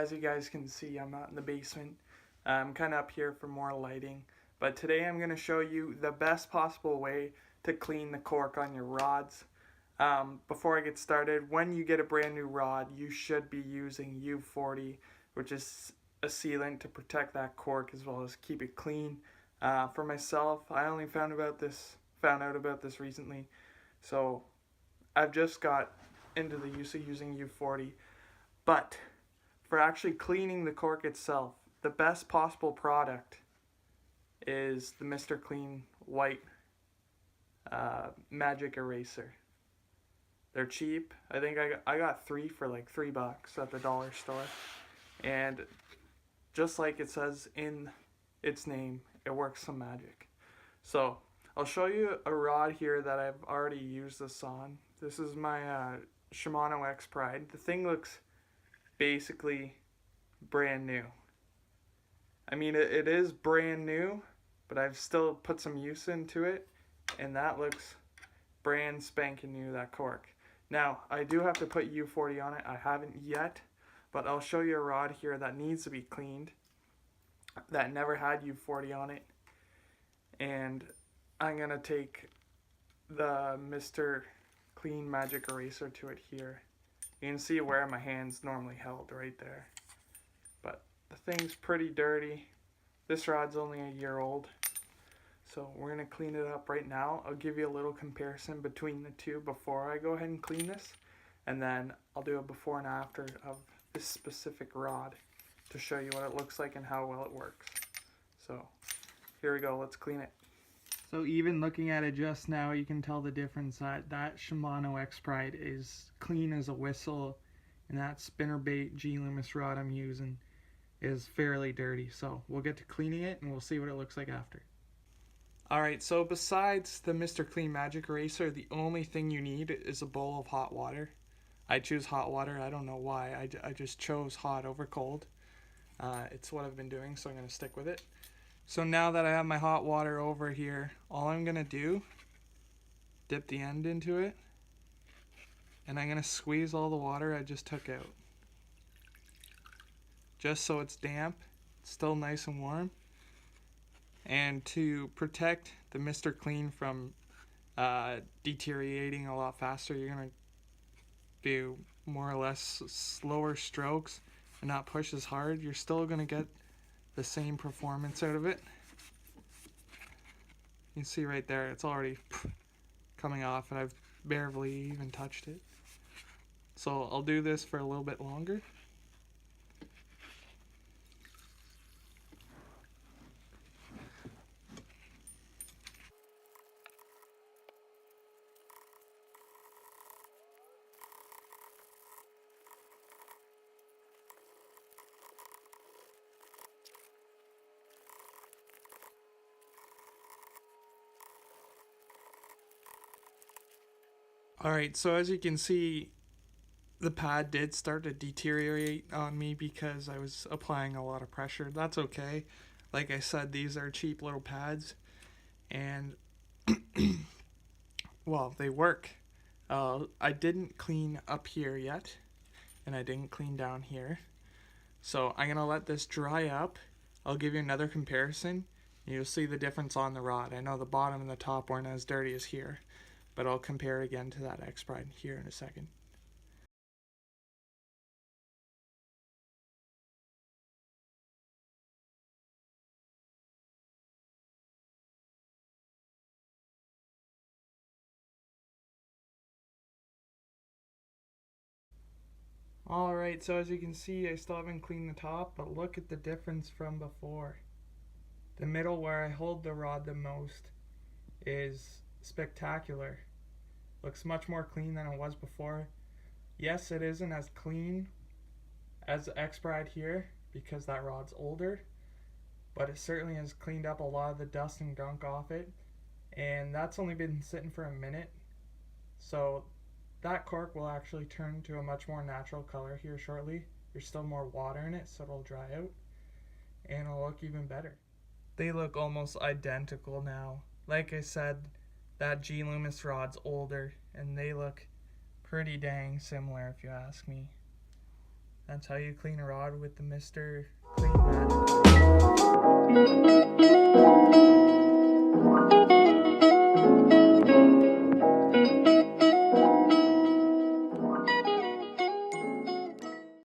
as you guys can see, I'm not in the basement. I'm kind of up here for more lighting. But today I'm going to show you the best possible way to clean the cork on your rods. Before I get started, when you get a brand new rod, you should be using U40, which is a sealant to protect that cork as well as keep it clean. For myself, I only found out about this recently, so I've just got into the use of using U40. But for actually cleaning the cork itself, the best possible product is the Mr. Clean White Magic Eraser. They're cheap. I think I got 3 for like $3 at the dollar store. And just like it says in its name, it works some magic. So I'll show you a rod here that I've already used this on. This is my Shimano X Pride. The thing looks basically brand new. I mean, it is brand new, but I've still put some use into it, and that looks brand spanking new, that cork. Now, I do have to put U40 on it. I haven't yet, but I'll show you a rod here that needs to be cleaned, that never had U40 on it, and I'm going to take the Mr. Clean Magic Eraser to it here. You can see where my hand's normally held right there. But the thing's pretty dirty. This rod's only a year old. So we're going to clean it up right now. I'll give you a little comparison between the two before I go ahead and clean this. And then I'll do a before and after of this specific rod to show you what it looks like and how well it works. So here we go, let's clean it. So even looking at it just now, you can tell the difference that Shimano X Pride is clean as a whistle, and that spinnerbait G Loomis rod I'm using is fairly dirty. So we'll get to cleaning it and we'll see what it looks like after. Alright, so besides the Mr. Clean Magic Eraser, the only thing you need is a bowl of hot water. I choose hot water, I don't know why, I just chose hot over cold. It's what I've been doing, so I'm going to stick with it. So now that I have my hot water over here, all I'm going to do, dip the end into it, and I'm going to squeeze all the water I just took out. Just so it's damp, it's still nice and warm. And to protect the Mr. Clean from deteriorating a lot faster, you're going to do more or less slower strokes and not push as hard. You're still going to get the same performance out of it. You can see right there, it's already coming off, and I've barely even touched it. So I'll do this for a little bit longer. Alright, so as you can see, the pad did start to deteriorate on me because I was applying a lot of pressure. That's okay. Like I said, these are cheap little pads, and well, they work. I didn't clean up here yet, and I didn't clean down here. So I'm going to let this dry up. I'll give you another comparison. You'll see the difference on the rod. I know the bottom and the top weren't as dirty as here, but I'll compare again to that X Pride here in a second. Alright, so as you can see, I still haven't cleaned the top, but look at the difference from before. The middle, where I hold the rod the most, is spectacular. Looks much more clean than it was before. Yes, it isn't as clean as the X Pride here because that rod's older, but it certainly has cleaned up a lot of the dust and gunk off it, and that's only been sitting for a minute. So that cork will actually turn to a much more natural color here shortly. There's still more water in it, so it'll dry out, and it'll look even better. They look almost identical now. Like I said, that G Loomis rod's older, and they look pretty dang similar if you ask me. That's how you clean a rod with the Mr. Clean Rod Cork.